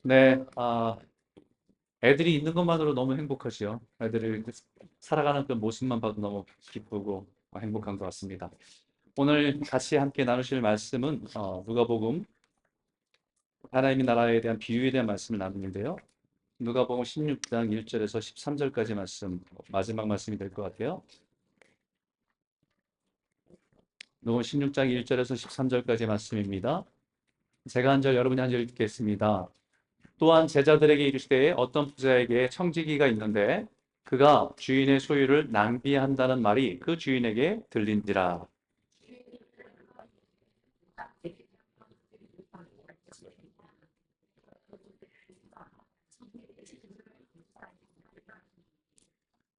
네, 애들이 있는 것만으로 너무 행복하지요. 애들을 살아가는 그 모습만 봐도 너무 기쁘고 행복한 것 같습니다. 오늘 같이 함께 나누실 말씀은 누가복음 하나님의 나라에 대한 비유에 대한 말씀을 나누는데요. 누가복음 16장 1절에서 13절까지 말씀, 마지막 말씀이 될 것 같아요. 누가복음 16장 1절에서 13절까지 말씀입니다. 제가 한 절, 여러분이 한 절 읽겠습니다. 또한 제자들에게 이르시되 어떤 부자에게 청지기가 있는데 그가 주인의 소유를 낭비한다는 말이 그 주인에게 들린지라.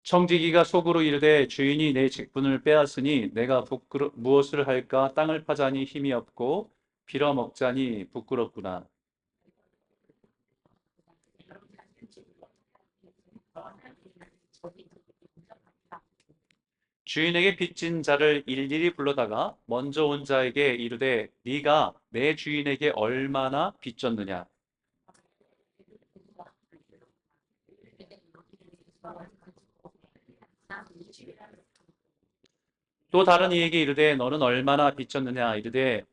청지기가 속으로 이르되 주인이 내 직분을 빼앗으니 내가 무엇을 할까 땅을 파자니 힘이 없고 빌어먹자니 부끄럽구나. 주인에게 빚진 자를 일일이 불러다가 먼저 온 자에게 이르되 네가 내 주인에게 얼마나 빚졌느냐. 또 다른 이에게 이르되 너는 얼마나 빚졌느냐. 이르되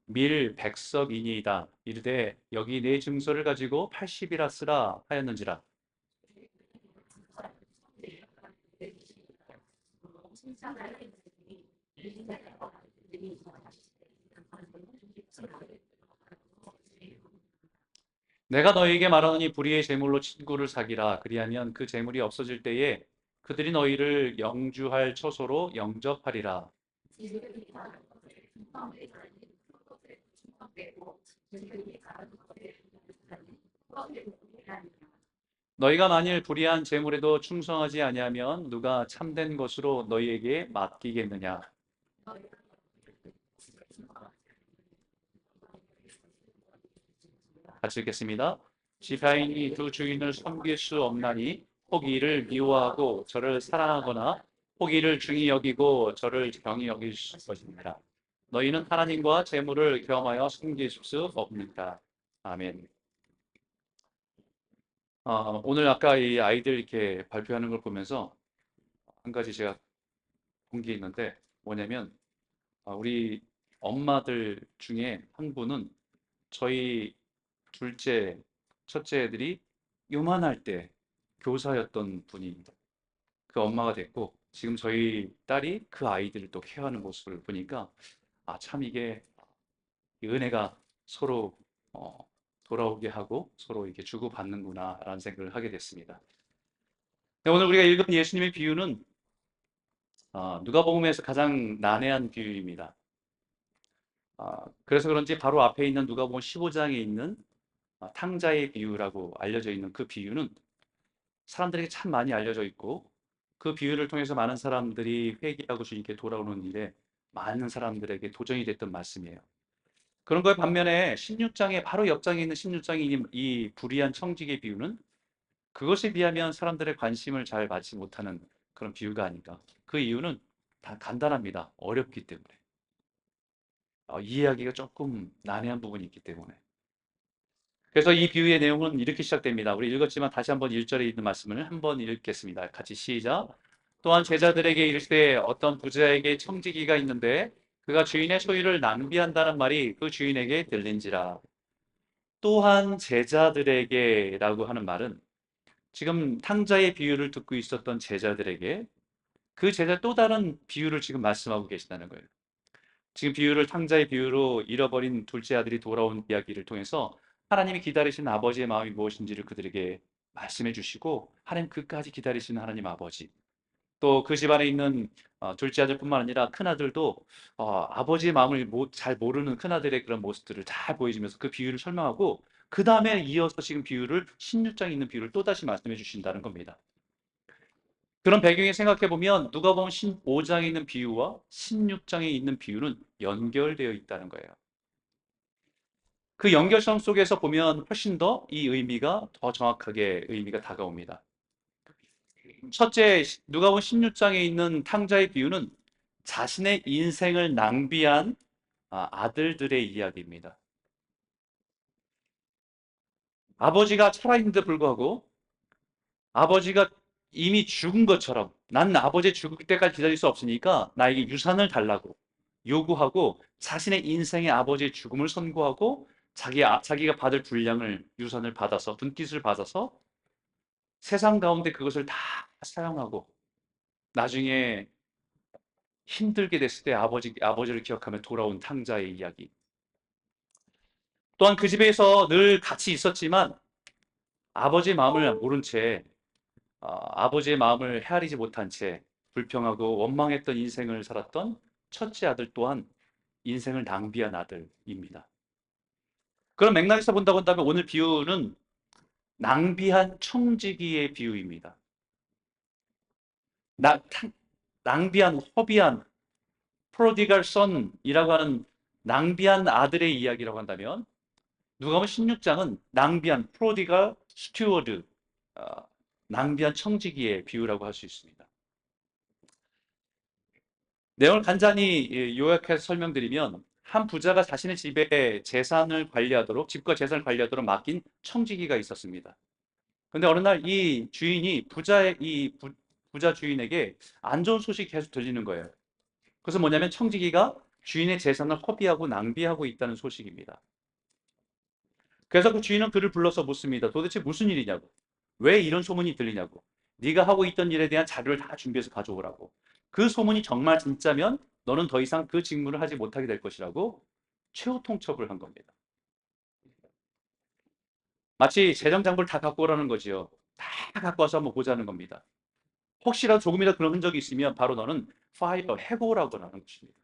밀 백석이니이다. 이르되 여기 내 증서를 가지고 80이라 쓰라 하였는지라. 내가 너희에게 말하노니 불의의 재물로 친구를 사기라. 그리하면 그 재물이 없어질 때에 그들이 너희를 영주할 처소로 영접하리라. 너희가 만일 불의한 재물에도 충성하지 아니하면 누가 참된 것으로 너희에게 맡기겠느냐. 같이 읽겠습니다. 지파인이 두 주인을 섬길 수 없나니 혹 이를 미워하고 저를 사랑하거나 혹 이를 중히 여기고 저를 경히 여길 것입니다. 너희는 하나님과 재물을 겸하여 섬길 수 없느니라. 아멘. 오늘 아까 이 아이들 이렇게 발표하는 걸 보면서 한 가지 제가 본 게 있는데 뭐냐면 우리 엄마들 중에 한 분은 저희 둘째, 첫째 애들이 요만할 때 교사였던 분입니다. 그 엄마가 됐고 지금 저희 딸이 그 아이들을 또 케어하는 모습을 보니까 참 이게 은혜가 서로 어, 돌아오게 하고 서로 이렇게 주고받는구나라는 생각을 하게 됐습니다. 네, 오늘 우리가 읽은 예수님의 비유는 누가복음에서 가장 난해한 비유입니다. 그래서 그런지 바로 앞에 있는 누가복음 15장에 있는 탕자의 비유라고 알려져 있는 그 비유는 사람들에게 참 많이 알려져 있고 그 비유를 통해서 많은 사람들이 회개하고 주님께 돌아오는 일에 많은 사람들에게 도전이 됐던 말씀이에요. 그런 거에 반면에 16장에 바로 옆장에 있는 16장의 이 불의한 청지기의 비유는 그것에 비하면 사람들의 관심을 잘 받지 못하는 그런 비유가 아닌가. 그 이유는 다 간단합니다. 어렵기 때문에. 이해하기가 조금 난해한 부분이 있기 때문에. 그래서 이 비유의 내용은 이렇게 시작됩니다. 우리 읽었지만 다시 한번 1절에 있는 말씀을 한번 읽겠습니다. 같이 시작. 또한 제자들에게 이르시되 어떤 부자에게 청지기가 있는데 그가 주인의 소유를 낭비한다는 말이 그 주인에게 들린지라. 또한 제자들에게라고 하는 말은 지금 탕자의 비유를 듣고 있었던 제자들에게 그 제자 또 다른 비유를 지금 말씀하고 계시다는 거예요. 지금 비유를 탕자의 비유로 잃어버린 둘째 아들이 돌아온 이야기를 통해서 하나님이 기다리시는 아버지의 마음이 무엇인지를 그들에게 말씀해 주시고 하나님 끝까지 기다리시는 하나님 아버지 또 그 집안에 있는 둘째 아들뿐만 아니라 큰아들도 아버지의 마음을 잘 모르는 큰아들의 그런 모습들을 잘 보여주면서 그 비유를 설명하고 그 다음에 이어서 지금 비유를 16장에 있는 비유를 또다시 말씀해 주신다는 겁니다. 그런 배경에 생각해 보면 누가복음 15장에 있는 비유와 16장에 있는 비유는 연결되어 있다는 거예요. 그 연결성 속에서 보면 훨씬 더 이 의미가 더 정확하게 의미가 다가옵니다. 첫째, 누가복음 16장에 있는 탕자의 비유는 자신의 인생을 낭비한 아들들의 이야기입니다. 아버지가 살아있는데 불구하고 아버지가 이미 죽은 것처럼 난 아버지 죽을 때까지 기다릴 수 없으니까 나에게 유산을 달라고 요구하고 자신의 인생의 아버지의 죽음을 선고하고 자기가 받을 분량을 유산을 받아서 분깃을 받아서 세상 가운데 그것을 다 사용하고 나중에 힘들게 됐을 때 아버지를 기억하며 돌아온 탕자의 이야기. 또한 그 집에서 늘 같이 있었지만 아버지의 마음을 모른 채 아버지의 마음을 헤아리지 못한 채 불평하고 원망했던 인생을 살았던 첫째 아들 또한 인생을 낭비한 아들입니다. 그런 맥락에서 본다고 한다면 오늘 비유는 낭비한 청지기의 비유입니다. 나, 낭비한 허비한 프로디갈 선이라고 하는 낭비한 아들의 이야기라고 한다면 누가복음 16장은 낭비한 프로디갈 스튜어드 낭비한 청지기의 비유라고 할 수 있습니다. 내용을 간단히 요약해서 설명드리면 한 부자가 자신의 집에 재산을 관리하도록 집과 재산을 관리하도록 맡긴 청지기가 있었습니다. 근데 어느 날 이 주인이 부자 주인에게 안 좋은 소식이 계속 들리는 거예요. 그래서 뭐냐면 청지기가 주인의 재산을 허비하고 낭비하고 있다는 소식입니다. 그래서 그 주인은 그를 불러서 묻습니다. 도대체 무슨 일이냐고. 왜 이런 소문이 들리냐고. 네가 하고 있던 일에 대한 자료를 다 준비해서 가져오라고. 그 소문이 정말 진짜면 너는 더 이상 그 직무를 하지 못하게 될 것이라고 최후 통첩을 한 겁니다. 마치 재정장부를 다 갖고 오라는 거지요. 다 갖고 와서 한번 보자는 겁니다. 혹시라도 조금이라도 그런 흔적이 있으면 바로 너는 해고라고 하는 것입니다.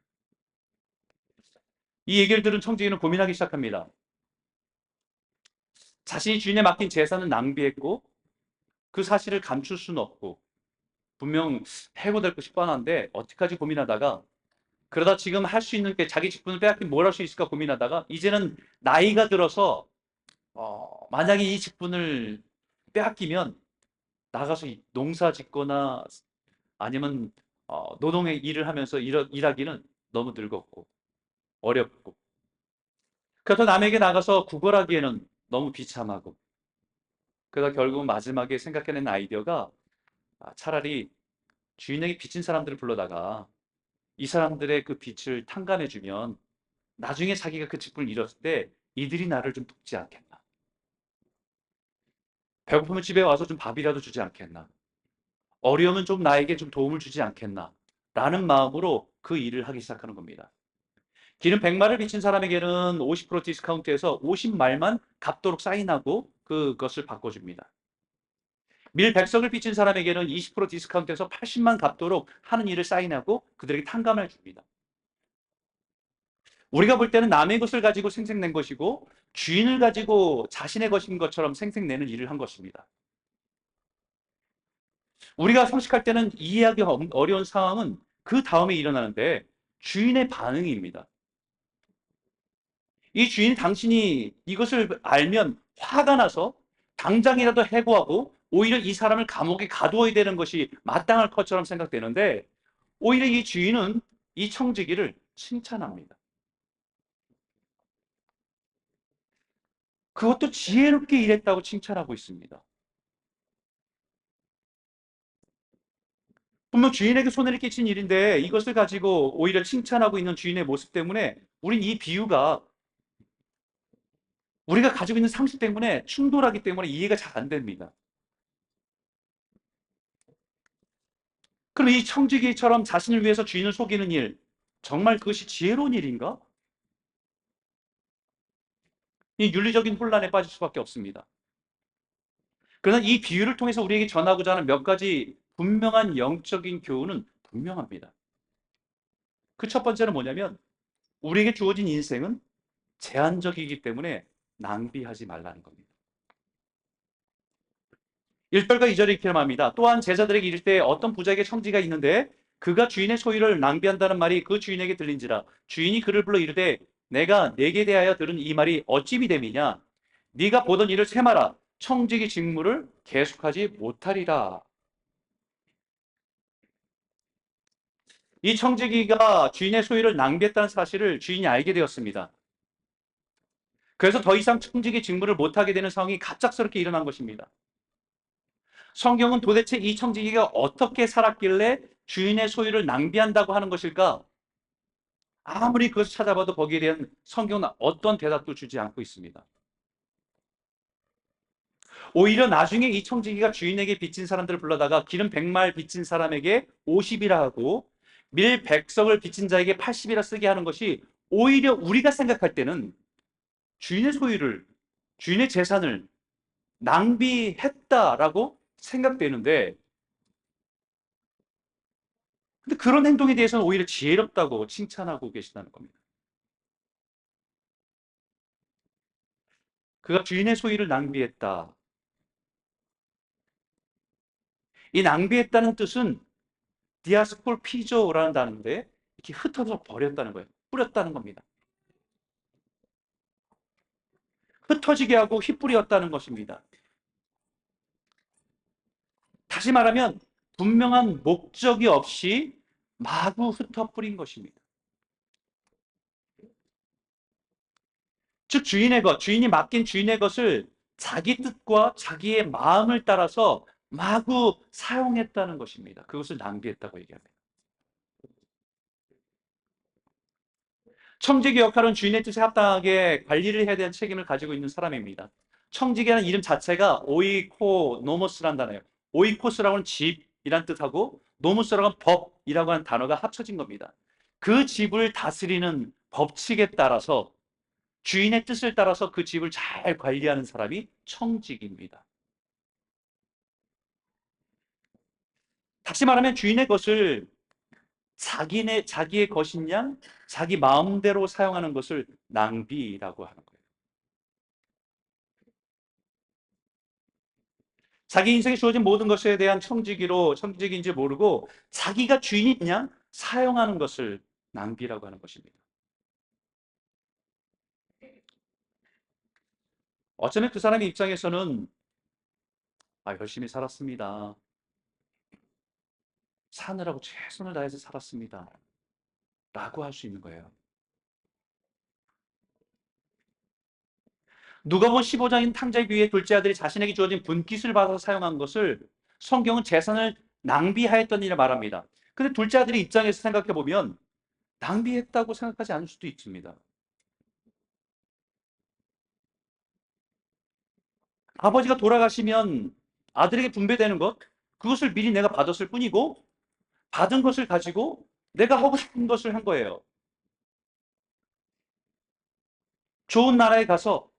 이 얘기를 들은 청지기는 고민하기 시작합니다. 자신이 주인에 맡긴 재산은 낭비했고 그 사실을 감출 수는 없고 분명 해고될 것이 뻔한데 어떻게까지 고민하다가 그러다 지금 할 수 있는 게 자기 직분을 빼앗기면 뭘 할 수 있을까 고민하다가 이제는 나이가 들어서 만약에 이 직분을 빼앗기면 나가서 농사 짓거나 아니면 노동의 일을 하면서 일하기는 너무 늙었고 어렵고 그래서 남에게 나가서 구걸하기에는 너무 비참하고 그러다 결국 마지막에 생각해낸 아이디어가 차라리 주인에게 빚진 사람들을 불러다가 이 사람들의 그 빚을 탕감해주면 나중에 자기가 그 직분을 잃었을 때 이들이 나를 좀 돕지 않겠나. 배고프면 집에 와서 좀 밥이라도 주지 않겠나. 어려우면 좀 나에게 좀 도움을 주지 않겠나. 라는 마음으로 그 일을 하기 시작하는 겁니다. 기름 100마를 빚진 사람에게는 50% 디스카운트해서 50말만 갚도록 사인하고 그것을 바꿔줍니다. 밀 100석을 빚진 사람에게는 20% 디스카운트해서 80만 갚도록 하는 일을 사인하고 그들에게 탕감을 줍니다. 우리가 볼 때는 남의 것을 가지고 생색낸 것이고 주인을 가지고 자신의 것인 것처럼 생색내는 일을 한 것입니다. 우리가 상식할 때는 이해하기 어려운 상황은 그 다음에 일어나는데 주인의 반응입니다. 이 주인이 당신이 이것을 알면 화가 나서 당장이라도 해고하고 오히려 이 사람을 감옥에 가두어야 되는 것이 마땅할 것처럼 생각되는데 오히려 이 주인은 이 청지기를 칭찬합니다. 그것도 지혜롭게 일했다고 칭찬하고 있습니다. 분명 주인에게 손해를 끼친 일인데 이것을 가지고 오히려 칭찬하고 있는 주인의 모습 때문에 우린 이 비유가 우리가 가지고 있는 상식 때문에 충돌하기 때문에 이해가 잘 안 됩니다. 그럼 이 청지기처럼 자신을 위해서 주인을 속이는 일, 정말 그것이 지혜로운 일인가? 이 윤리적인 혼란에 빠질 수밖에 없습니다. 그러나 이 비유를 통해서 우리에게 전하고자 하는 몇 가지 분명한 영적인 교훈은 분명합니다. 그 첫 번째는 뭐냐면 우리에게 주어진 인생은 제한적이기 때문에 낭비하지 말라는 겁니다. 1절과 2절에 이렇게 말합니다. 또한 제자들에게 이를 때 어떤 부자에게 청지가 있는데 그가 주인의 소유를 낭비한다는 말이 그 주인에게 들린지라. 주인이 그를 불러 이르되 내가 네게 대하여 들은 이 말이 어찌 믿음이냐. 네가 보던 일을 세마라. 청지기 직무를 계속하지 못하리라. 이 청지기가 주인의 소유를 낭비했다는 사실을 주인이 알게 되었습니다. 그래서 더 이상 청지기 직무를 못하게 되는 상황이 갑작스럽게 일어난 것입니다. 성경은 도대체 이 청지기가 어떻게 살았길래 주인의 소유를 낭비한다고 하는 것일까? 아무리 그것을 찾아봐도 거기에 대한 성경은 어떤 대답도 주지 않고 있습니다. 오히려 나중에 이 청지기가 주인에게 빚진 사람들을 불러다가 기름 100말 빚진 사람에게 50이라 하고 밀 100석을 빚진 자에게 80이라 쓰게 하는 것이 오히려 우리가 생각할 때는 주인의 소유를, 주인의 재산을 낭비했다라고 생각되는데, 근데 그런 행동에 대해서는 오히려 지혜롭다고 칭찬하고 계시다는 겁니다. 그가 주인의 소유를 낭비했다. 이 낭비했다는 뜻은 디아스폴 피조라는 단어인데 이렇게 흩어져 버렸다는 거예요. 뿌렸다는 겁니다. 흩어지게 하고 휘뿌렸다는 것입니다. 다시 말하면 분명한 목적이 없이 마구 흩어뿌린 것입니다. 즉 주인의 것, 주인이 맡긴 주인의 것을 자기 뜻과 자기의 마음을 따라서 마구 사용했다는 것입니다. 그것을 낭비했다고 얘기합니다. 청지기 역할은 주인의 뜻에 합당하게 관리를 해야 되는 책임을 가지고 있는 사람입니다. 청지기라는 이름 자체가 오이코노모스란 단어예요. 오이코스라고는 집이란 뜻하고 노무스라고 하는 법이라고 하는 단어가 합쳐진 겁니다. 그 집을 다스리는 법칙에 따라서 주인의 뜻을 따라서 그 집을 잘 관리하는 사람이 청직입니다. 다시 말하면 주인의 것을 자기의 것인 양 자기 마음대로 사용하는 것을 낭비라고 하는 거예요. 자기 인생에 주어진 모든 것에 대한 청지기인지 모르고 자기가 주인인 양 사용하는 것을 낭비라고 하는 것입니다. 어쩌면 그 사람의 입장에서는 열심히 살았습니다. 사느라고 최선을 다해서 살았습니다. 라고 할 수 있는 거예요. 누가복음 15장인 탕자의 비유에 둘째 아들이 자신에게 주어진 분깃을 받아서 사용한 것을 성경은 재산을 낭비하였던 일을 말합니다. 근데 둘째 아들의 입장에서 생각해 보면 낭비했다고 생각하지 않을 수도 있습니다. 아버지가 돌아가시면 아들에게 분배되는 것, 그것을 미리 내가 받았을 뿐이고 받은 것을 가지고 내가 하고 싶은 것을 한 거예요. 좋은 나라에 가서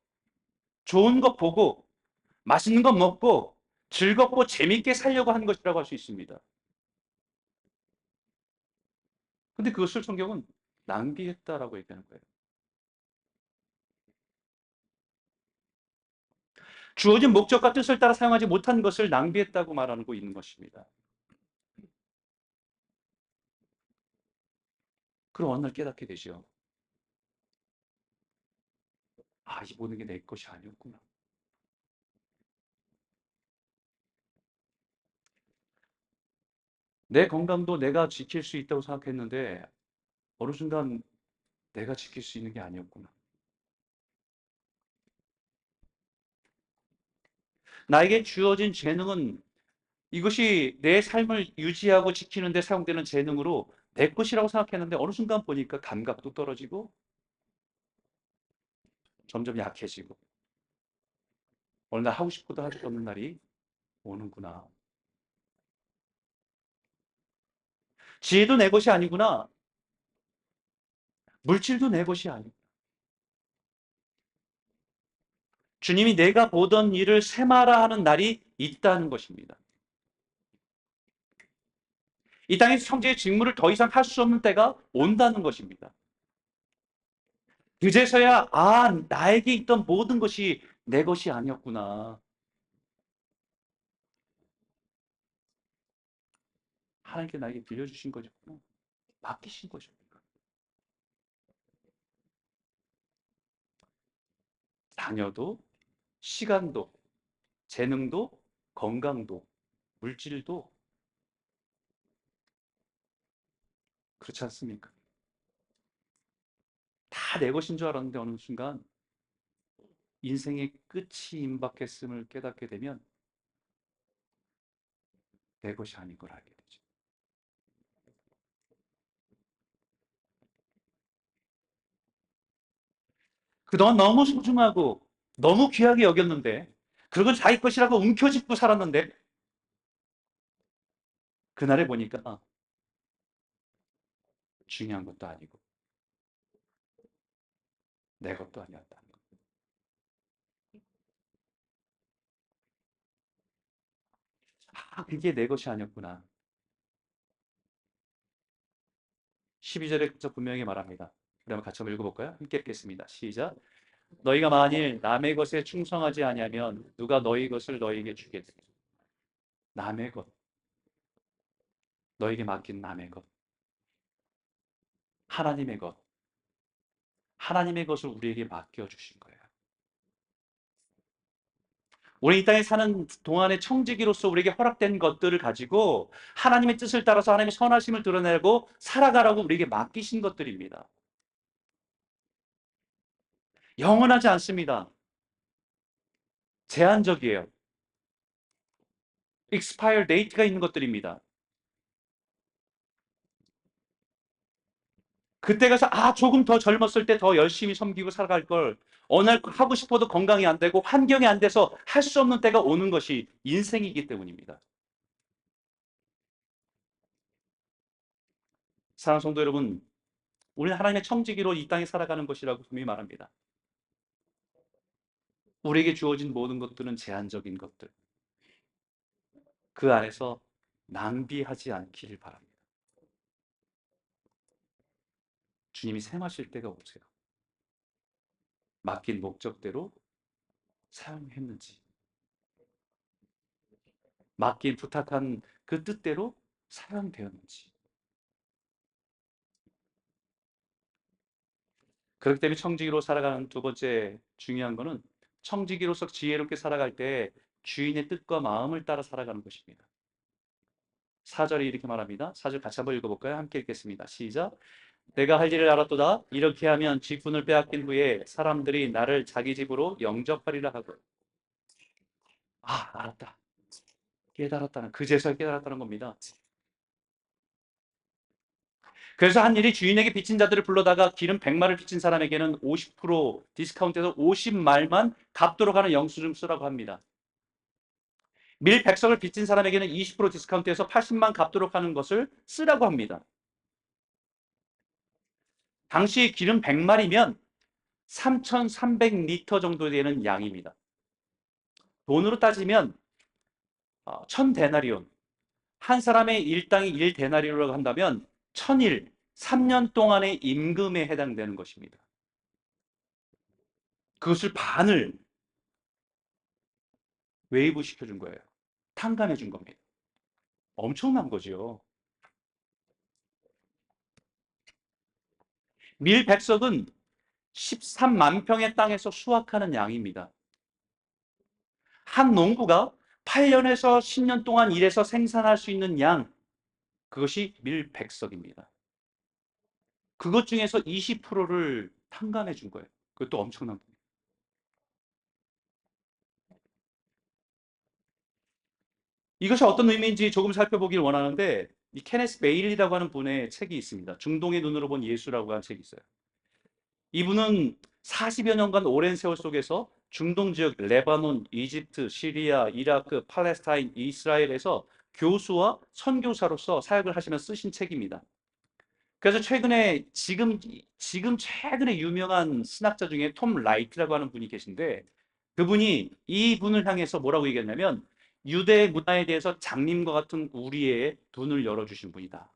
좋은 것 보고 맛있는 것 먹고 즐겁고 재밌게 살려고 한 것이라고 할 수 있습니다. 근데 그것을 성경은 낭비했다라고 얘기하는 거예요. 주어진 목적과 뜻을 따라 사용하지 못한 것을 낭비했다고 말하고 있는 것입니다. 그럼 어느 날 깨닫게 되죠. 이 모든 게 내 것이 아니었구나. 내 건강도 내가 지킬 수 있다고 생각했는데 어느 순간 내가 지킬 수 있는 게 아니었구나. 나에게 주어진 재능은 이것이 내 삶을 유지하고 지키는 데 사용되는 재능으로 내 것이라고 생각했는데 어느 순간 보니까 감각도 떨어지고 점점 약해지고 어느 날 하고 싶어도 할 수 없는 날이 오는구나. 지혜도 내 것이 아니구나. 물질도 내 것이 아니고 주님이 내가 보던 일을 세마라 하는 날이 있다는 것입니다. 이 땅에서 형제의 직무를 더 이상 할 수 없는 때가 온다는 것입니다. 그제서야 나에게 있던 모든 것이 내 것이 아니었구나. 하나님께 나에게 빌려주신 거였구나. 맡기신 것이구나. 자녀도 시간도 재능도 건강도 물질도 그렇지 않습니까? 다 내 것인 줄 알았는데 어느 순간 인생의 끝이 임박했음을 깨닫게 되면 내 것이 아닌 걸 알게 되죠. 그동안 너무 소중하고 너무 귀하게 여겼는데, 그리고 자기 것이라고 움켜쥐고 살았는데, 그날에 보니까 중요한 것도 아니고 내 것도 아니었다는 거. 아, 그게 내 것이 아니었구나. 12절에 분명히 말합니다. 우리 한번 같이 한번 읽어볼까요? 함께 읽겠습니다. 시작. 너희가 만일 남의 것에 충성하지 아니하면 누가 너희 것을 너희에게 주겠느냐. 남의 것, 너에게 맡긴 남의 것, 하나님의 것, 하나님의 것을 우리에게 맡겨주신 거예요. 우리 이 땅에 사는 동안의 청지기로서 우리에게 허락된 것들을 가지고 하나님의 뜻을 따라서 하나님의 선하심을 드러내고 살아가라고 우리에게 맡기신 것들입니다. 영원하지 않습니다. 제한적이에요. expire date가 있는 것들입니다. 그때 가서 조금 더 젊었을 때 더 열심히 섬기고 살아갈 걸 어느 날 하고 싶어도 건강이 안 되고 환경이 안 돼서 할 수 없는 때가 오는 것이 인생이기 때문입니다. 사랑하는 성도 여러분, 우리는 하나님의 청지기로 이 땅에 살아가는 것이라고 분명히 말합니다. 우리에게 주어진 모든 것들은 제한적인 것들. 그 안에서 낭비하지 않기를 바랍니다. 주님이 생하실 때가 오세요. 맡긴 목적대로 사용했는지, 맡긴 부탁한 그 뜻대로 사용되었는지. 그렇기 때문에 청지기로 살아가는 두 번째 중요한 거는 청지기로서 지혜롭게 살아갈 때 주인의 뜻과 마음을 따라 살아가는 것입니다. 4절에 이렇게 말합니다. 4절 같이 한번 읽어볼까요? 함께 읽겠습니다. 시작. 내가 할 일을 알았도다. 이렇게 하면 직분을 빼앗긴 후에 사람들이 나를 자기 집으로 영접하리라 하고. 알았다. 깨달았다는, 그제서야 깨달았다는 겁니다. 그래서 한 일이 주인에게 빚진 자들을 불러다가 기름 100마를 빚진 사람에게는 50% 디스카운트해서 50말만 갚도록 하는 영수증 쓰라고 합니다. 밀 100석을 빚진 사람에게는 20% 디스카운트해서 80만 갚도록 하는 것을 쓰라고 합니다. 당시 기름 100마리면 3,300리터 정도 되는 양입니다. 돈으로 따지면 1000데나리온, 한 사람의 일당이 1데나리온이라고 한다면 1000일, 3년 동안의 임금에 해당되는 것입니다. 그것을 반을 웨이브 시켜준 거예요. 탕감해 준 겁니다. 엄청난 거죠. 밀 100석은 13만 평의 땅에서 수확하는 양입니다. 한 농부가 8년에서 10년 동안 일해서 생산할 수 있는 양, 그것이 밀 100석입니다. 그것 중에서 20%를 탕감해 준 거예요. 그것도 엄청난 겁니다. 이것이 어떤 의미인지 조금 살펴보길 원하는데, 이 케네스 베일리라고 하는 분의 책이 있습니다. 중동의 눈으로 본 예수라고 하는 책이 있어요. 이분은 40여 년간 오랜 세월 속에서 중동 지역, 레바논, 이집트, 시리아, 이라크, 팔레스타인, 이스라엘에서 교수와 선교사로서 사역을 하시면서 쓰신 책입니다. 그래서 지금 최근에 유명한 신학자 중에 톰 라이트라고 하는 분이 계신데, 그분이 이분을 향해서 뭐라고 얘기했냐면, 유대 문화에 대해서 장님과 같은 우리의 눈을 열어주신 분이다.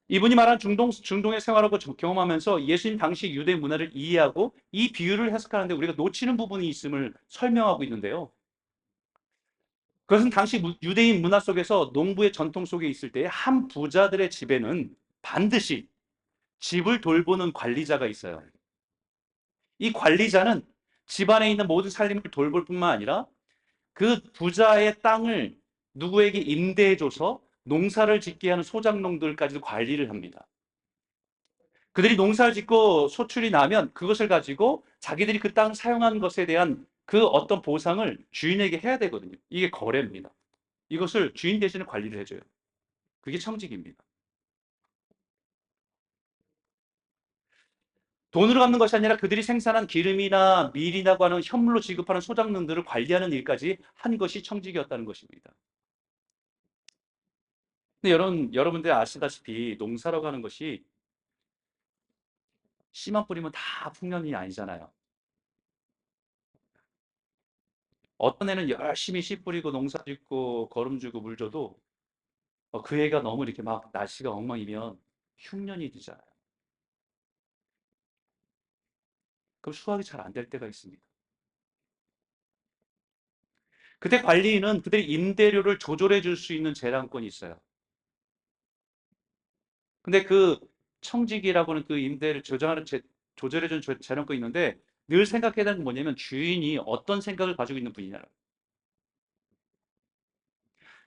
이분이 말한 중동의 생활하고 경험하면서 예수님 당시 유대 문화를 이해하고 이 비유를 해석하는데 우리가 놓치는 부분이 있음을 설명하고 있는데요. 그것은 당시 유대인 문화 속에서 농부의 전통 속에 있을 때 한 부자들의 집에는 반드시 집을 돌보는 관리자가 있어요. 이 관리자는 집안에 있는 모든 살림을 돌볼 뿐만 아니라 그 부자의 땅을 누구에게 임대해줘서 농사를 짓게 하는 소작농들까지도 관리를 합니다. 그들이 농사를 짓고 소출이 나면 그것을 가지고 자기들이 그 땅 사용한 것에 대한 그 어떤 보상을 주인에게 해야 되거든요. 이게 거래입니다. 이것을 주인 대신에 관리를 해줘요. 그게 청직입니다. 돈으로 갚는 것이 아니라 그들이 생산한 기름이나 밀이라고 하는 현물로 지급하는 소작농들을 관리하는 일까지 한 것이 청직이었다는 것입니다. 근데 여러분들 아시다시피 농사라고 하는 것이 씨만 뿌리면 다 풍년이 아니잖아요. 어떤 애는 열심히 씨 뿌리고 농사 짓고 거름 주고 물 줘도 그 애가 너무 이렇게 막 날씨가 엉망이면 흉년이 되잖아요. 그럼 수확이 잘 안 될 때가 있습니다. 그때 관리인은 그들의 임대료를 조절해 줄 수 있는 재량권이 있어요. 근데 그 청직이라고는 그 임대를 조정하는 조절해 준 재량권이 있는데 늘 생각해야 되는 건 뭐냐면 주인이 어떤 생각을 가지고 있는 분이냐.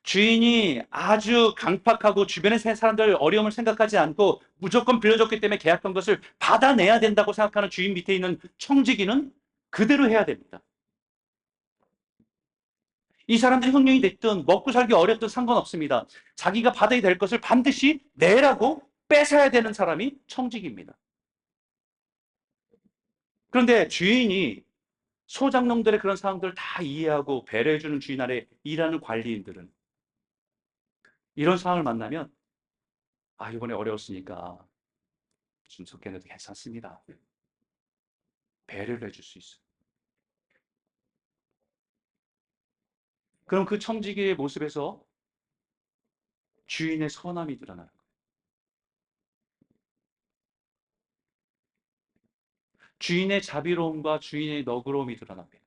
주인이 아주 강팍하고 주변의 사람들 어려움을 생각하지 않고 무조건 빌려줬기 때문에 계약한 것을 받아내야 된다고 생각하는 주인 밑에 있는 청지기는 그대로 해야 됩니다. 이 사람들이 흉년이 됐든 먹고 살기 어렵든 상관없습니다. 자기가 받아야 될 것을 반드시 내라고 뺏어야 되는 사람이 청직입니다. 그런데 주인이 소장농들의 그런 상황들을 다 이해하고 배려해주는 주인 아래 일하는 관리인들은 이런 상황을 만나면 이번에 어려웠으니까 준속해 내도 괜찮습니다. 배려를 해줄 수 있어요. 그럼 그 청지기의 모습에서 주인의 선함이 드러나는 거예요. 주인의 자비로움과 주인의 너그러움이 드러납니다.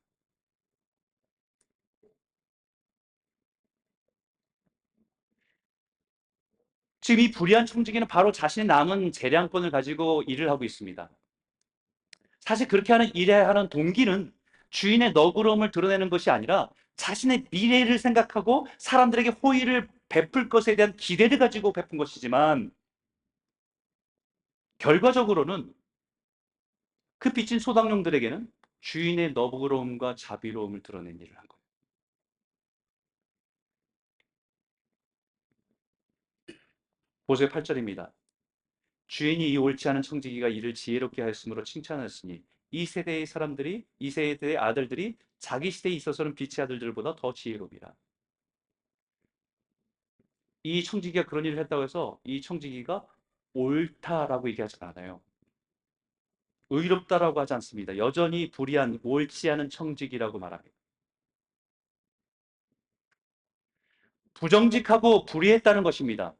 지금 이 불의한 청지기는 바로 자신의 남은 재량권을 가지고 일을 하고 있습니다. 사실 그렇게 일하는 동기는 주인의 너그러움을 드러내는 것이 아니라 자신의 미래를 생각하고 사람들에게 호의를 베풀 것에 대한 기대를 가지고 베푼 것이지만 결과적으로는 그 빚진 소당용들에게는 주인의 너그러움과 자비로움을 드러낸 일을 한 거예요. 보세요, 8절입니다. 주인이 이 옳지 않은 청지기가 이를 지혜롭게 하였으므로 칭찬하였으니 이 세대의 아들들이 자기 시대에 있어서는 빛의 아들들보다 더 지혜롭이라. 이 청지기가 그런 일을 했다고 해서 이 청지기가 옳다라고 얘기하지 않아요. 의롭다라고 하지 않습니다. 여전히 불의한 옳지 않은 청지기라고 말합니다. 부정직하고 불의했다는 것입니다.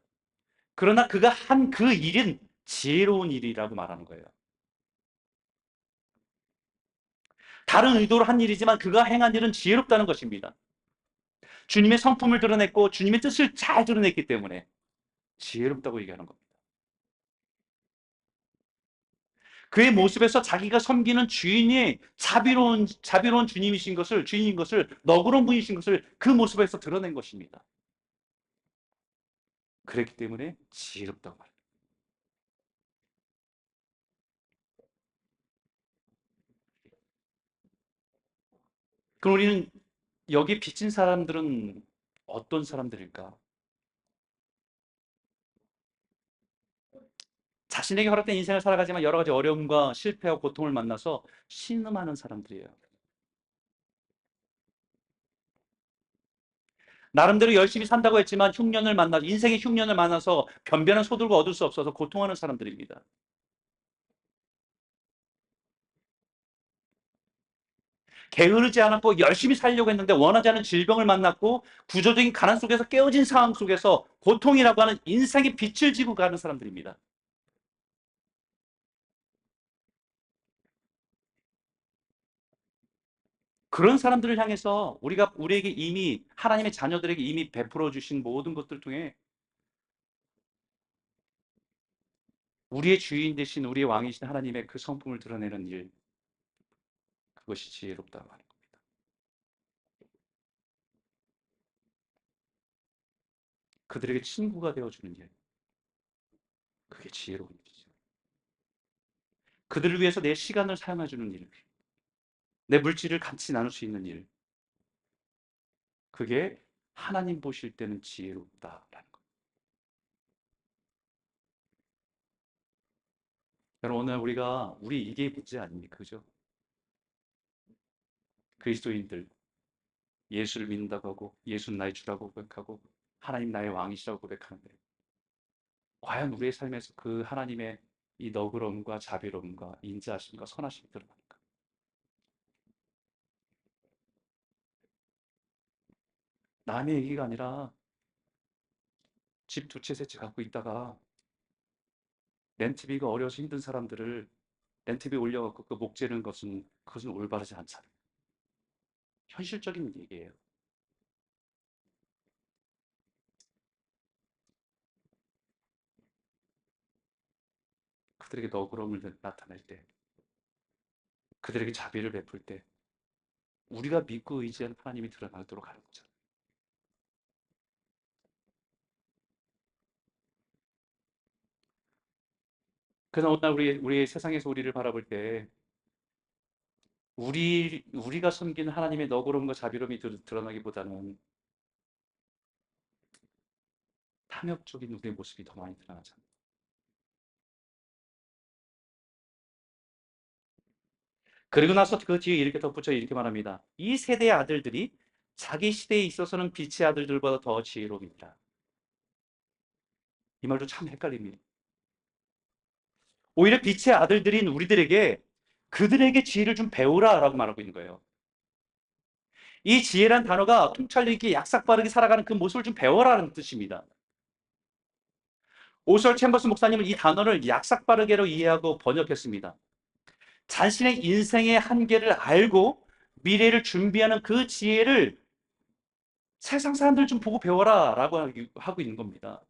그러나 그가 한 그 일은 지혜로운 일이라고 말하는 거예요. 다른 의도로 한 일이지만 그가 행한 일은 지혜롭다는 것입니다. 주님의 성품을 드러냈고 주님의 뜻을 잘 드러냈기 때문에 지혜롭다고 얘기하는 겁니다. 그의 모습에서 자기가 섬기는 주인이 자비로운 주인인 것을, 너그러운 분이신 것을 그 모습에서 드러낸 것입니다. 그랬기 때문에 지혜롭다고 말합니다. 그럼 우리는 여기 빚진 사람들은 어떤 사람들일까? 자신에게 허락된 인생을 살아가지만 여러 가지 어려움과 실패와 고통을 만나서 신음하는 사람들이에요. 나름대로 열심히 산다고 했지만 인생의 흉년을 만나서 변변한 소들과 얻을 수 없어서 고통하는 사람들입니다. 게으르지 않았고 열심히 살려고 했는데 원하지 않은 질병을 만났고 구조적인 가난 속에서 깨어진 상황 속에서 고통이라고 하는 인생의 빛을 지고 가는 사람들입니다. 그런 사람들을 향해서 우리에게 이미 하나님의 자녀들에게 이미 베풀어 주신 모든 것들 통해 우리의 주인 되신 우리의 왕이신 하나님의 그 성품을 드러내는 일, 그것이 지혜롭다고 하는 겁니다. 그들에게 친구가 되어주는 일, 그게 지혜로운 일이죠. 그들을 위해서 내 시간을 사용해 주는 일, 내 물질을 같이 나눌 수 있는 일, 그게 하나님 보실 때는 지혜롭다라는 거. 여러분, 오늘 우리 이게 문제 아닙니까? 그죠? 그리스도인들, 예수를 믿는다고 하고, 예수는 나의 주라고 고백하고, 하나님 나의 왕이시라고 고백하는데, 과연 우리의 삶에서 그 하나님의 이 너그러움과 자비로움과 인자하심과 선하심이 드러납니까? 남의 얘기가 아니라 집 두 채, 세 채 갖고 있다가 렌트비가 어려워서 힘든 사람들을 렌트비 올려갖고 그 목재는 그것은 올바르지 않잖아요. 현실적인 얘기예요. 그들에게 너그러움을 나타낼 때, 그들에게 자비를 베풀 때, 우리가 믿고 의지하는 하나님이 드러나도록 하는 거죠. 그래서 오늘 우리 세상에서 우리를 바라볼 때, 우리가 섬기는 하나님의 너그러움과 자비로움이 드러나기보다는 탐욕적인 우리의 모습이 더 많이 드러나잖아요. 그리고 나서 그 뒤에 이렇게 덧붙여 이렇게 말합니다. 이 세대의 아들들이 자기 시대에 있어서는 빛의 아들들보다 더 지혜로웁니다. 이 말도 참 헷갈립니다. 오히려 빛의 아들들인 우리들에게 그들에게 지혜를 좀 배우라라고 말하고 있는 거예요. 이 지혜란 단어가 통찰력 있게 약삭빠르게 살아가는 그 모습을 좀 배워라는 뜻입니다. 오설 챔버스 목사님은 이 단어를 약삭빠르게로 이해하고 번역했습니다. 자신의 인생의 한계를 알고 미래를 준비하는 그 지혜를 세상 사람들 좀 보고 배워라라고 하고 있는 겁니다.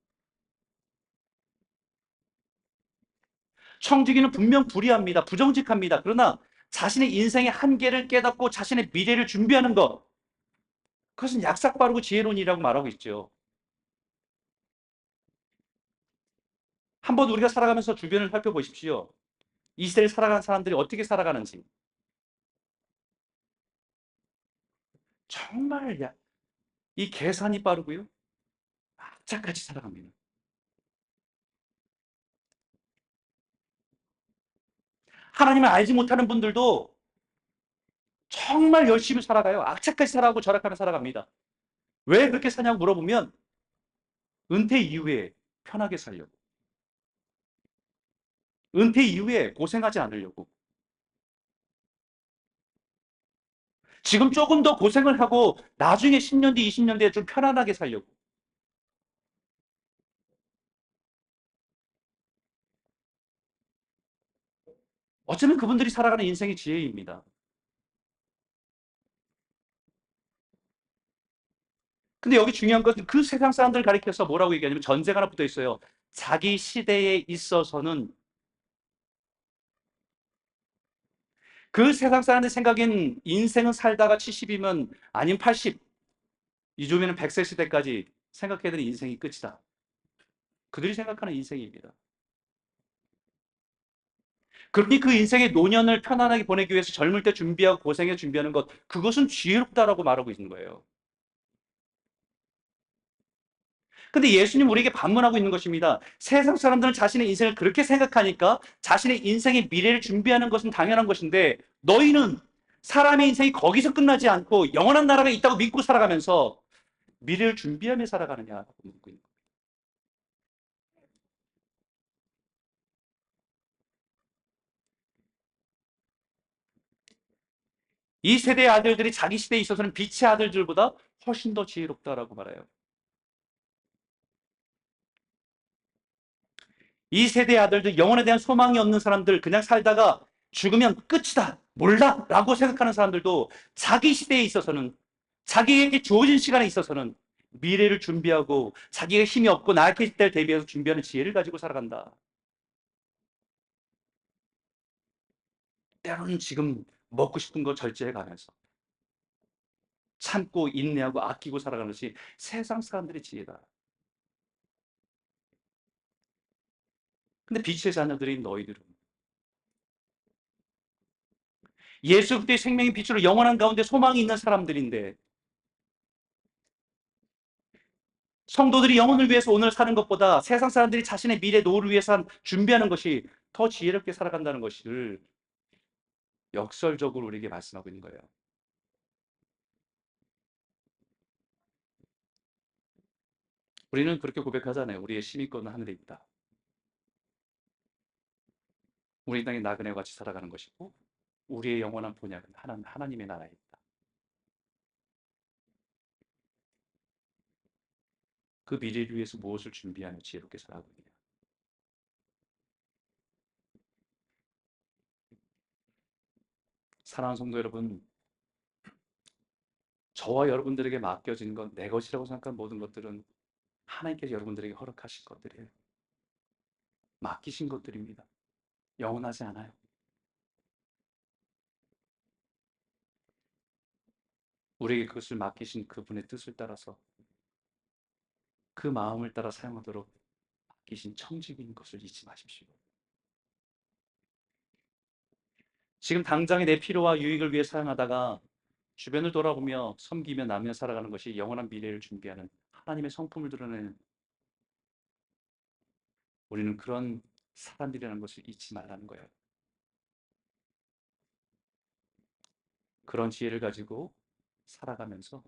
청지기는 분명 불의합니다. 부정직합니다. 그러나 자신의 인생의 한계를 깨닫고 자신의 미래를 준비하는 것, 그것은 약삭빠르고 지혜론이라고 말하고 있죠. 한번 우리가 살아가면서 주변을 살펴보십시오. 이 시대를 살아가는 사람들이 어떻게 살아가는지. 정말 이 계산이 빠르고요. 악착같이 살아갑니다. 하나님을 알지 못하는 분들도 정말 열심히 살아가요. 악착같이 살아가고 절약하며 살아갑니다. 왜 그렇게 사냐고 물어보면 은퇴 이후에 편하게 살려고. 은퇴 이후에 고생하지 않으려고. 지금 조금 더 고생을 하고 나중에 10년 뒤, 20년 뒤에 좀 편안하게 살려고. 어쩌면 그분들이 살아가는 인생의 지혜입니다. 근데 여기 중요한 것은 그 세상 사람들을 가리켜서 뭐라고 얘기하냐면 전제가 하나 붙어 있어요. 자기 시대에 있어서는 그 세상 사람들 생각엔 인생은 살다가 70이면 아니면 80, 요즘에는 100세 시대까지 생각해야 되는 인생이 끝이다. 그들이 생각하는 인생입니다. 그러니 그 인생의 노년을 편안하게 보내기 위해서 젊을 때 준비하고 고생해 준비하는 것, 그것은 지혜롭다라고 말하고 있는 거예요. 근데 예수님 우리에게 반문하고 있는 것입니다. 세상 사람들은 자신의 인생을 그렇게 생각하니까 자신의 인생의 미래를 준비하는 것은 당연한 것인데 너희는 사람의 인생이 거기서 끝나지 않고 영원한 나라가 있다고 믿고 살아가면서 미래를 준비하며 살아가느냐고 묻고 있는 거예요. 이 세대의 아들들이 자기 시대에 있어서는 빛의 아들들보다 훨씬 더 지혜롭다라고 말해요. 이 세대의 아들들, 영혼에 대한 소망이 없는 사람들, 그냥 살다가 죽으면 끝이다, 몰라 라고 생각하는 사람들도 자기 시대에 있어서는, 자기에게 주어진 시간에 있어서는 미래를 준비하고 자기가 힘이 없고 나약해질 때를 대비해서 준비하는 지혜를 가지고 살아간다. 때로는 지금 먹고 싶은 거 절제해 가면서 참고 인내하고 아끼고 살아가는 것이 세상 사람들의 지혜다. 근데 빛의 자녀들인 너희들은 예수 그리스도의 생명의 빛으로 영원한 가운데 소망이 있는 사람들인데 성도들이 영혼을 위해서 오늘 사는 것보다 세상 사람들이 자신의 미래 노후를 위해서 준비하는 것이 더 지혜롭게 살아간다는 것을 역설적으로 우리에게 말씀하고 있는 거예요. 우리는 그렇게 고백하잖아요. 우리의 시민권은 하늘에 있다. 우리 땅에 나그네와 같이 살아가는 것이고 우리의 영원한 본향은 하나님의 나라에 있다. 그 미래를 위해서 무엇을 준비하며 지혜롭게 살아가고 있냐. 사랑하는 성도 여러분, 저와 여러분들에게 맡겨진 건 내 것이라고 생각한 모든 것들은 하나님께서 여러분들에게 허락하신 것들이에요. 맡기신 것들입니다. 영원하지 않아요. 우리에게 그것을 맡기신 그분의 뜻을 따라서 그 마음을 따라 사용하도록 맡기신 청직인 것을 잊지 마십시오. 지금 당장의 내 필요와 유익을 위해 사용하다가 주변을 돌아보며 섬기며 나누며 살아가는 것이 영원한 미래를 준비하는 하나님의 성품을 드러내는 우리는 그런 사람들이라는 것을 잊지 말라는 거예요. 그런 지혜를 가지고 살아가면서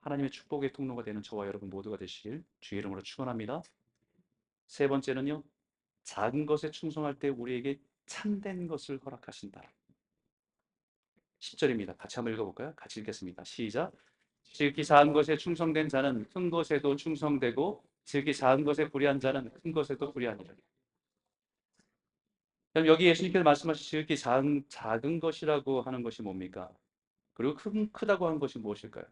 하나님의 축복의 통로가 되는 저와 여러분 모두가 되시길 주의 이름으로 축원합니다. 세 번째는요. 작은 것에 충성할 때 우리에게 참된 것을 허락하신다. 10절입니다. 같이 한번 읽어볼까요? 같이 읽겠습니다. 시작. 지극히 작은 것에 충성된 자는 큰 것에도 충성되고 지극히 작은 것에 불의한 자는 큰 것에도 불의하니라. 그럼 여기 예수님께서 말씀하신 지극히 작은 것이라고 하는 것이 뭡니까? 그리고 크다고 하는 것이 무엇일까요?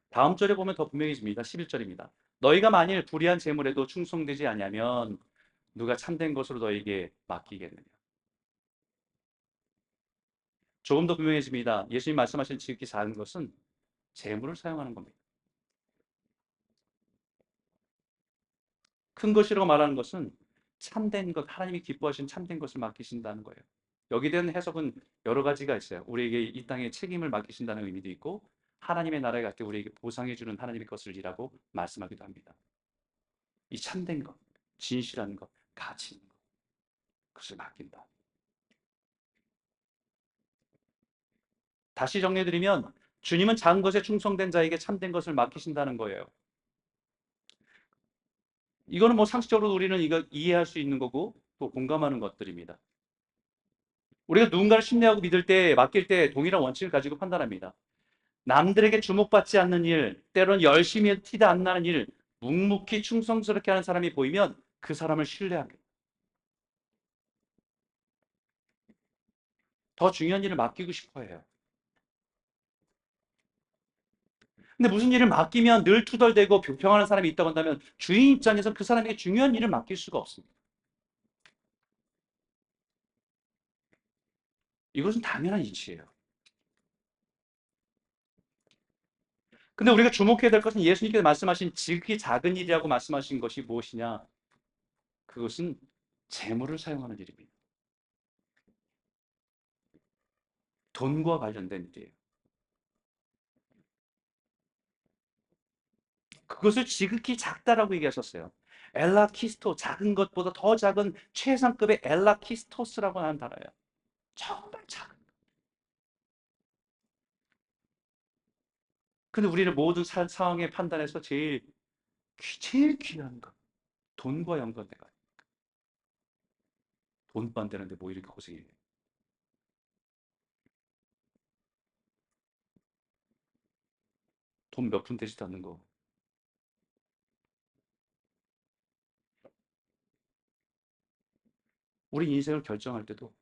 다음 절에 보면 더 분명해집니다. 11절입니다. 너희가 만일 불의한 재물에도 충성되지 아니하면 누가 참된 것으로 너희에게 맡기겠느냐. 조금 더 분명해집니다. 예수님 말씀하신 지극히 작은 것은 재물을 사용하는 겁니다. 큰 것이라고 말하는 것은 참된 것, 하나님이 기뻐하신 참된 것을 맡기신다는 거예요. 여기에 대한 해석은 여러 가지가 있어요. 우리에게 이 땅에 책임을 맡기신다는 의미도 있고 하나님의 나라에 갈 때 우리에게 보상해 주는 하나님의 것을 이라고 말씀하기도 합니다. 이 참된 것, 진실한 것, 가치 있는 것, 그것을 맡긴다. 다시 정리해드리면 주님은 작은 것에 충성된 자에게 참된 것을 맡기신다는 거예요. 이거는 뭐 상식적으로 우리는 이거 이해할 수 있는 거고 또 공감하는 것들입니다. 우리가 누군가를 신뢰하고 믿을 때, 맡길 때 동일한 원칙을 가지고 판단합니다. 남들에게 주목받지 않는 일, 때로는 열심히 티도 안 나는 일, 묵묵히 충성스럽게 하는 사람이 보이면 그 사람을 신뢰합니다. 더 중요한 일을 맡기고 싶어 해요. 근데 무슨 일을 맡기면 늘 투덜대고 불평하는 사람이 있다고 한다면 주인 입장에서 그 사람에게 중요한 일을 맡길 수가 없습니다. 이것은 당연한 이치예요. 근데 우리가 주목해야 될 것은 예수님께서 말씀하신 지극히 작은 일이라고 말씀하신 것이 무엇이냐? 그것은 재물을 사용하는 일입니다. 돈과 관련된 일이에요. 그것을 지극히 작다라고 얘기하셨어요. 엘라키스토, 작은 것보다 더 작은 최상급의 엘라키스토스라고 하는 단어예요. 정말 작은. 근데 우리는 모든 상황의 판단에서 제일 귀한 것, 돈과 연관된 것. 돈도 안 되는데 뭐 이렇게 고생해. 돈 몇 푼 되지도 않는 거. 우리 인생을 결정할 때도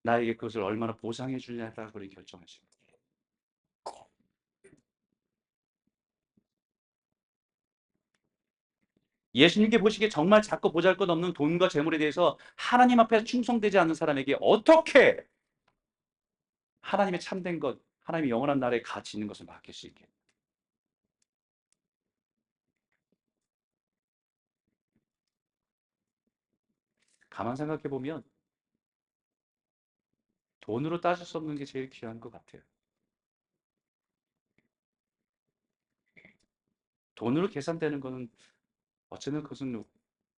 나에게 그것을 얼마나 보상해 주냐라고 결정하십니다. 예수님께 보시기에 정말 작고 보잘것없는 돈과 재물에 대해서 하나님 앞에 충성되지 않는 사람에게 어떻게 하나님의 참된 것, 하나님의 영원한 나라에 가치 있는 것을 맡길 수 있게. 가만 생각해 보면 돈으로 따질 수 없는 게 제일 귀한 것 같아요. 돈으로 계산되는 거는 어쩌면 그것은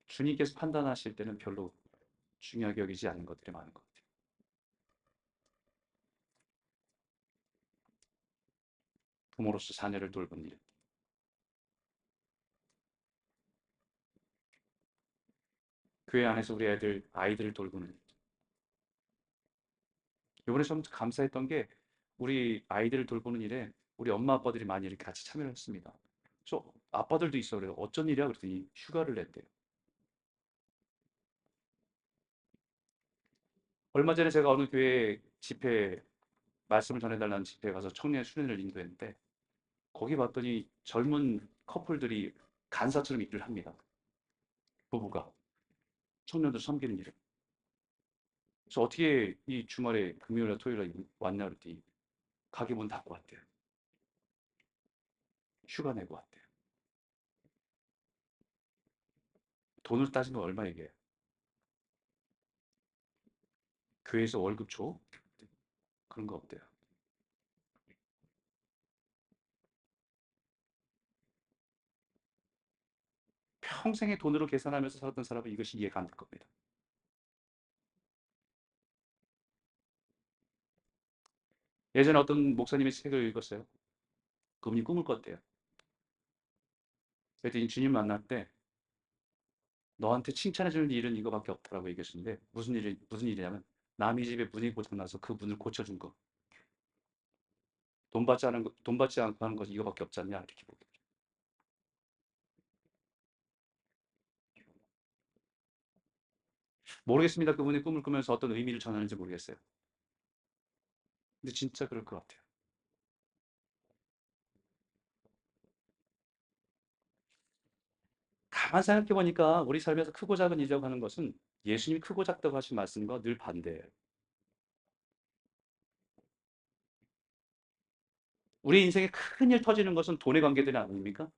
주님께서 판단하실 때는 별로 중요하게 여기지 않는 것들이 많은 것 같아요. 부모로서 자녀를 돌보는 일. 교회 안에서 우리 아이들을 돌보는 일. 이번에 좀 감사했던 게 우리 아이들을 돌보는 일에 우리 엄마 아빠들이 많이 이렇게 같이 참여를 했습니다. 그래서 아빠들도 있어 그래요. 어쩐 일이야? 그랬더니 휴가를 냈대요. 얼마 전에 제가 어느 교회 집회 말씀을 전해달라는 집회에 가서 청년 수련회를 인도했는데 거기 봤더니 젊은 커플들이 간사처럼 일을 합니다. 부부가 청년들 섬기는 일을. 그래서 어떻게 이 주말에 금요일날 토요일날 왔냐 그랬더니 가게 문 닫고 왔대요. 휴가 내고 왔대요. 돈을 따지면 얼마 얘기해요? 교회에서 월급 줘? 그런 거 없대요. 평생의 돈으로 계산하면서 살았던 사람은 이것이 이해가 안 될 겁니다. 예전에 어떤 목사님의 책을 읽었어요. 그분이 꿈을 꿨대요. 그랬더니 주님 만날 때 너한테 칭찬해주는 일은 이거밖에 없다라고 얘기했는데 무슨 일이냐면 남의 집에 문이 고장나서 그 문을 고쳐준 거. 돈 받지 않고 하는 것이 이거밖에 없지 않냐 이렇게 보고. 모르겠습니다. 그분이 꿈을 꾸면서 어떤 의미를 전하는지 모르겠어요. 근데 진짜 그럴 것 같아요. 가만 생각해 보니까 우리 삶에서 크고 작은 일이라고 하는 것은 예수님이 크고 작다고 하신 말씀과 늘 반대예요. 우리 인생에 큰 일 터지는 것은 돈의 관계들이 아닙니까?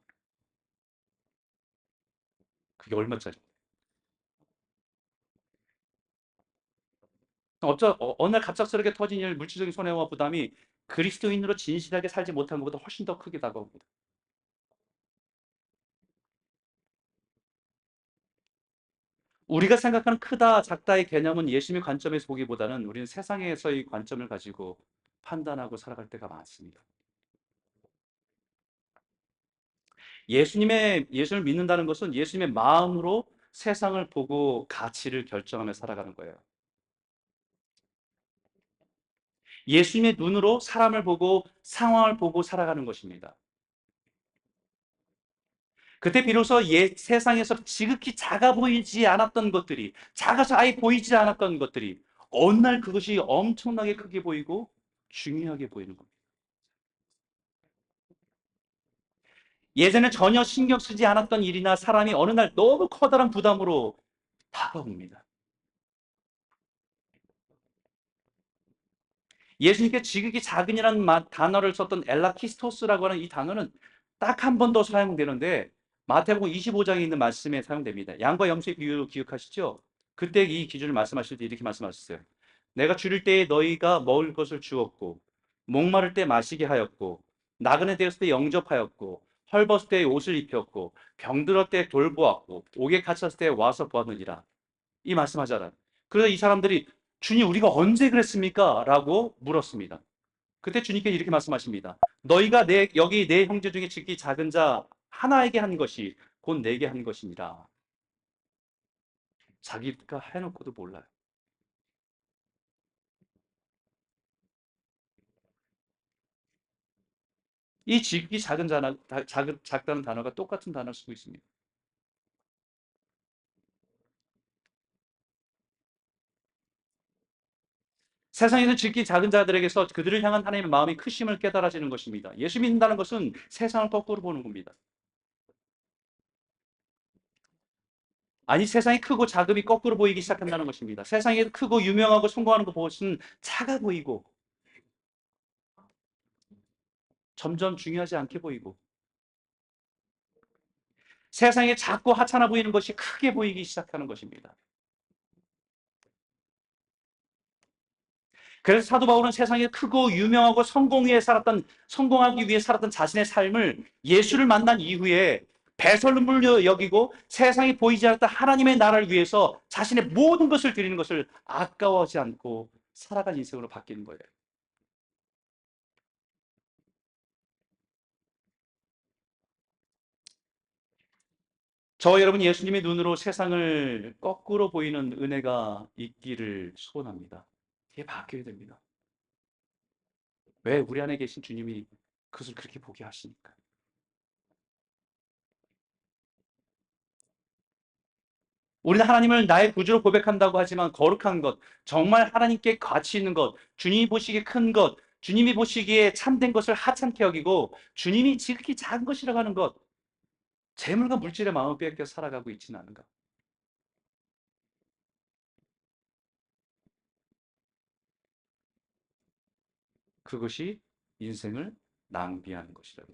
그게 얼마짜리? 어느 날 갑작스럽게 터진 일, 물질적인 손해와 부담이 그리스도인으로 진실하게 살지 못한 것보다 훨씬 더 크게 다가옵니다. 우리가 생각하는 크다, 작다의 개념은 예수님의 관점에서 보기보다는 우리는 세상에서의 관점을 가지고 판단하고 살아갈 때가 많습니다. 예수님을 믿는다는 것은 예수님의 마음으로 세상을 보고 가치를 결정하며 살아가는 거예요. 예수님의 눈으로 사람을 보고 상황을 보고 살아가는 것입니다. 그때 비로소 세상에서 지극히 작아 보이지 않았던 것들이, 작아서 아예 보이지 않았던 것들이 어느 날 그것이 엄청나게 크게 보이고 중요하게 보이는 겁니다. 예전에 전혀 신경 쓰지 않았던 일이나 사람이 어느 날 너무 커다란 부담으로 다가옵니다. 예수님께 지극히 작은이라는 단어를 썼던 엘라키스토스라고 하는 이 단어는 딱 한 번 더 사용되는데 마태복음 25장에 있는 말씀에 사용됩니다. 양과 염소의 비유 기억하시죠? 그때 이 기준을 말씀하실 때 이렇게 말씀하셨어요. 내가 줄일 때에 너희가 먹을 것을 주었고 목마를 때 마시게 하였고 나그네 되었을 때 영접하였고 헐벗을 때 옷을 입혔고 병들었을 때 돌보았고 옥에 갇혔을 때 와서 보았느니라. 이 말씀하잖아요. 그래서 이 사람들이 주님 우리가 언제 그랬습니까? 라고 물었습니다. 그때 주님께서 이렇게 말씀하십니다. 너희가 여기 내 형제 중에 지극히 작은 자 하나에게 한 것이 곧 내게 한 것이니라. 자기가 해놓고도 몰라요. 이 지극히 작다는 단어가 똑같은 단어를 쓰고 있습니다. 세상에는 지극히 작은 자들에게서 그들을 향한 하나님의 마음이 크심을 깨달아지는 것입니다. 예수 믿는다는 것은 세상을 거꾸로 보는 겁니다. 아니 세상이 크고 작음이 거꾸로 보이기 시작한다는 것입니다. 세상에 크고 유명하고 성공하는 것은 작아 보이고 점점 중요하지 않게 보이고 세상에 작고 하찮아 보이는 것이 크게 보이기 시작하는 것입니다. 그래서 사도 바울은 세상에 크고 유명하고 성공하기 위해 살았던 자신의 삶을 예수를 만난 이후에 배설물로 여기고 세상에 보이지 않았던 하나님의 나라를 위해서 자신의 모든 것을 드리는 것을 아까워하지 않고 살아간 인생으로 바뀌는 거예요. 저와 여러분 예수님의 눈으로 세상을 거꾸로 보이는 은혜가 있기를 소원합니다. 이게 바뀌어야 됩니다. 왜 우리 안에 계신 주님이 그것을 그렇게 보게 하시니까? 우리는 하나님을 나의 구주로 고백한다고 하지만 거룩한 것, 정말 하나님께 가치 있는 것, 주님이 보시기에 큰 것, 주님이 보시기에 참된 것을 하찮게 여기고 주님이 지극히 작은 것이라고 하는 것, 재물과 물질의 마음을 빼앗겨 살아가고 있지는 않은가? 그것이 인생을 낭비하는 것이라고.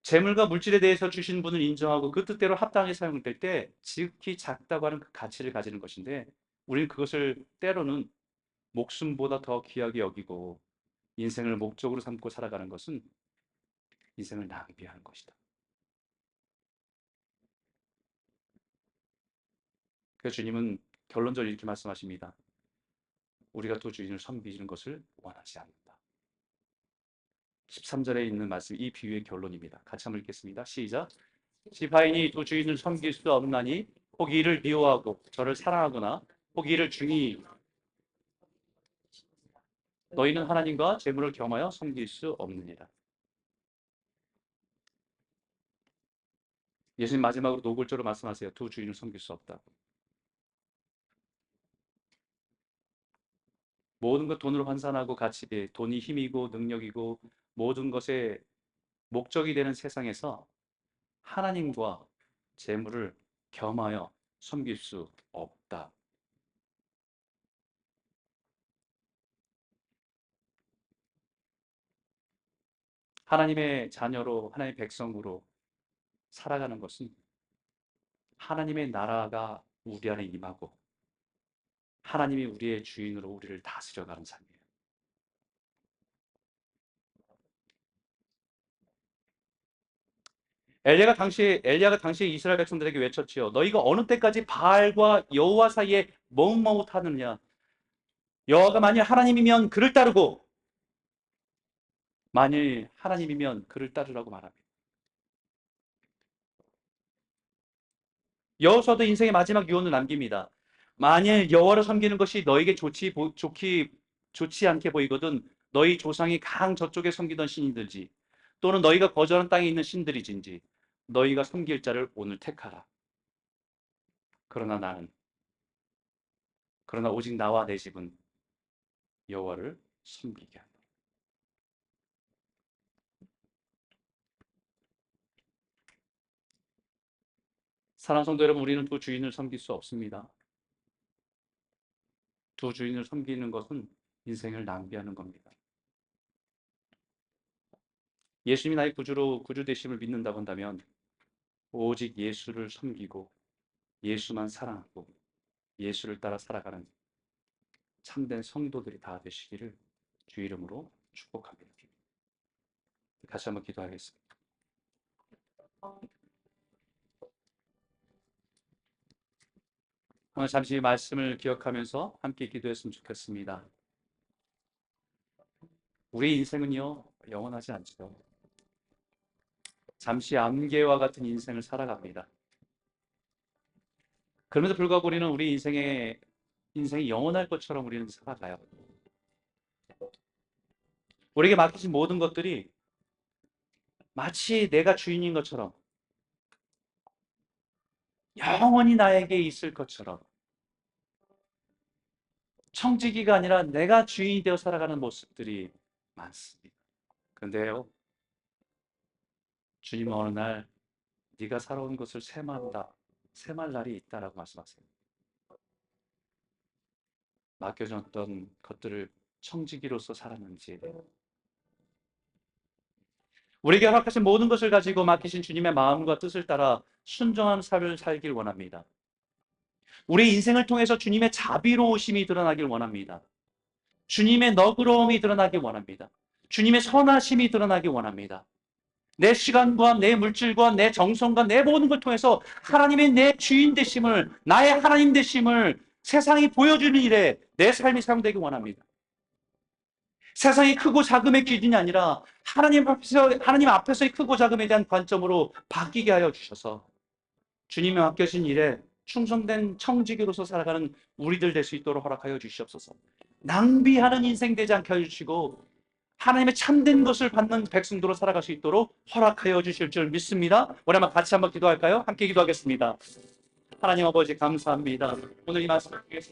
재물과 물질에 대해서 주신 분을 인정하고 그 뜻대로 합당하게 사용될 때 지극히 작다고 하는 그 가치를 가지는 것인데 우리는 그것을 때로는 목숨보다 더 귀하게 여기고 인생을 목적으로 삼고 살아가는 것은 인생을 낭비하는 것이다. 그래서 주님은 결론적으로 이렇게 말씀하십니다. 우리가 또 주인을 섬기는 것을 원하지 않는다. 13절에 있는 말씀, 이 비유의 결론입니다. 같이 한번 읽겠습니다. 시작. 지파인이 또 주인을 섬길 수 없나니 혹 이를 미워하고 저를 사랑하거나 혹 이를 중히 너희는 하나님과 재물을 겸하여 섬길 수 없느니라. 예수님 마지막으로 노골적으로 말씀하세요. 두 주인을 섬길 수 없다. 모든 것 돈으로 환산하고 가치, 돈이 힘이고 능력이고 모든 것의 목적이 되는 세상에서 하나님과 재물을 겸하여 섬길 수 없다. 하나님의 자녀로 하나님의 백성으로 살아가는 것은 하나님의 나라가 우리 안에 임하고 하나님이 우리의 주인으로 우리를 다스려가는 삶이에요. 엘리야가 당시에 이스라엘 백성들에게 외쳤지요. 너희가 어느 때까지 바알과 여호와 사이에 머뭇머뭇하느냐? 여호와가 만일 하나님이면 그를 따르고 만일 하나님이면 그를 따르라고 말합니다. 여호수아도 인생의 마지막 유언을 남깁니다. 만일 여호와를 섬기는 것이 너에게 좋지 않게 보이거든 너희 조상이 강 저쪽에 섬기던 신들지 또는 너희가 거주하는 땅에 있는 신들이진지 너희가 섬길 자를 오늘 택하라. 그러나 나는 그러나 오직 나와 내 집은 여호와를 섬기게 한다. 사랑하는 성도 여러분, 우리는 두 주인을 섬길 수 없습니다. 두 주인을 섬기는 것은 인생을 낭비하는 겁니다. 예수님이 나의 구주 되심을 믿는다고 한다면 오직 예수를 섬기고 예수만 사랑하고 예수를 따라 살아가는 참된 성도들이 다 되시기를 주 이름으로 축복합니다. 같이 한번 기도하겠습니다. 오늘 잠시 말씀을 기억하면서 함께 기도했으면 좋겠습니다. 우리 인생은요, 영원하지 않죠. 잠시 안개와 같은 인생을 살아갑니다. 그럼에도 불구하고 우리는 우리 인생이 영원할 것처럼 우리는 살아가요. 우리에게 맡기신 모든 것들이 마치 내가 주인인 것처럼 영원히 나에게 있을 것처럼 청지기가 아니라 내가 주인이 되어 살아가는 모습들이 많습니다. 그런데요, 주님은 어느 날 네가 살아온 것을 셈할 날이 있다라고 말씀하세요. 맡겨졌던 것들을 청지기로서 살았는지 우리에게 허락하신 모든 것을 가지고 맡기신 주님의 마음과 뜻을 따라 순종한 삶을 살길 원합니다. 우리 인생을 통해서 주님의 자비로우심이 드러나길 원합니다. 주님의 너그러움이 드러나길 원합니다. 주님의 선하심이 드러나길 원합니다. 내 시간과 내 물질과 내 정성과 내 모든 걸 통해서 하나님의 내 주인 되심을, 나의 하나님 되심을 세상이 보여주는 일에 내 삶이 사용되길 원합니다. 세상이 크고 작음의 기준이 아니라 하나님 앞에서의 크고 작음에 대한 관점으로 바뀌게 하여 주셔서 주님의 맡겨진 일에 충성된 청지기로서 살아가는 우리들 될 수 있도록 허락하여 주시옵소서. 낭비하는 인생 되지 않게 해주시고 하나님의 참된 것을 받는 백성도로 살아갈 수 있도록 허락하여 주실 줄 믿습니다. 우리 한번 같이 한번 기도할까요? 함께 기도하겠습니다. 하나님 아버지 감사합니다. 오늘 이 말씀을 통해서